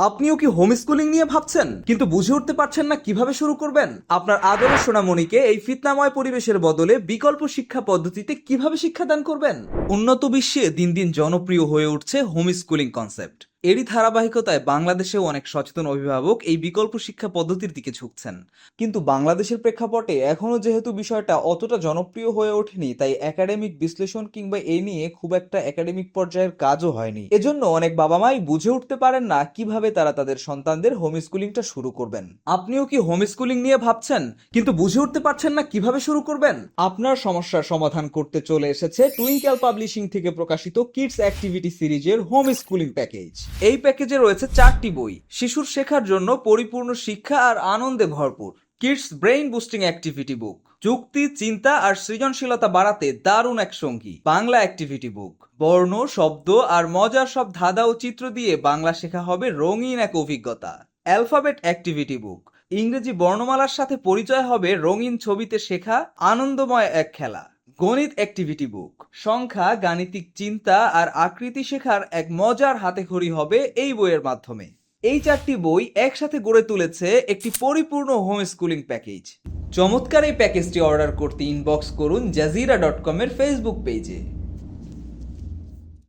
আপনিও কি home schooling নিয়ে ভাবছেন কিন্তু বুঝে উঠতে পারছেন না কিভাবে শুরু করবেন? আপনার আদরের সোনামণিকে এই ফিতনাময় পরিবেশের বদলে বিকল্প শিক্ষা পদ্ধতিতে কিভাবে শিক্ষাদান করবেন? উন্নত বিশ্বে দিন দিন জনপ্রিয় হয়ে উঠছে হোম স্কুলিং কনসেপ্ট। এরই ধারাবাহিকতায় বাংলাদেশেও অনেক সচেতন অভিভাবক এই বিকল্প শিক্ষা পদ্ধতির দিকে ঝুঁকছেন। কিন্তু বাংলাদেশের প্রেক্ষাপটে এখনো যেহেতু বিষয়টা অতটা জনপ্রিয় হয়ে ওঠেনি, তাই একাডেমিক বিশ্লেষণ কিংবা এই নিয়ে খুব একটা একাডেমিক পর্যায়ের কাজও হয়নি। এজন্য অনেক বাবা মাই বুঝে উঠতে পারেন না কিভাবে তারা তাদের সন্তানদের হোম স্কুলিংটা শুরু করবেন। আপনিও কি হোম স্কুলিং নিয়ে ভাবছেন কিন্তু বুঝে উঠতে পারছেন না কিভাবে শুরু করবেন? আপনার সমস্যার সমাধান করতে চলে এসেছে টুইঙ্কেল পাবলিশিং থেকে প্রকাশিত কিডস অ্যাক্টিভিটি সিরিজের হোম স্কুলিং প্যাকেজ। এই প্যাকেজে রয়েছে 4টি বই, শিশুর শেখার জন্য পরিপূর্ণ শিক্ষা আর আনন্দে ভরপুর। Kids brain boosting activity book, যুক্তি, চিন্তা আর সৃজনশীলতা বাড়াতে দারুণ এক সঙ্গী। বাংলা অ্যাক্টিভিটি বুক, বর্ণ, শব্দ আর মজার সব ধাঁধা ও চিত্র দিয়ে বাংলা শেখা হবে রঙিন এক অভিজ্ঞতা। অ্যালফাবেট অ্যাক্টিভিটি বুক, ইংরেজি বর্ণমালার সাথে পরিচয় হবে রঙিন ছবিতে শেখা আনন্দময় এক খেলা। গণিত অ্যাক্টিভিটি বুক, সংখ্যা, গাণিতিক চিন্তা আর আকৃতি শেখার এক মজার হাতেখড়ি হবে এই বইয়ের মাধ্যমে। এই 4টি বই একসাথে গড়ে তুলেছে একটি পরিপূর্ণ হোম স্কুলিং প্যাকেজ। চমৎকার এই প্যাকেজটি অর্ডার করতে ইনবক্স করুন jazeera.com এর ফেসবুক পেজে।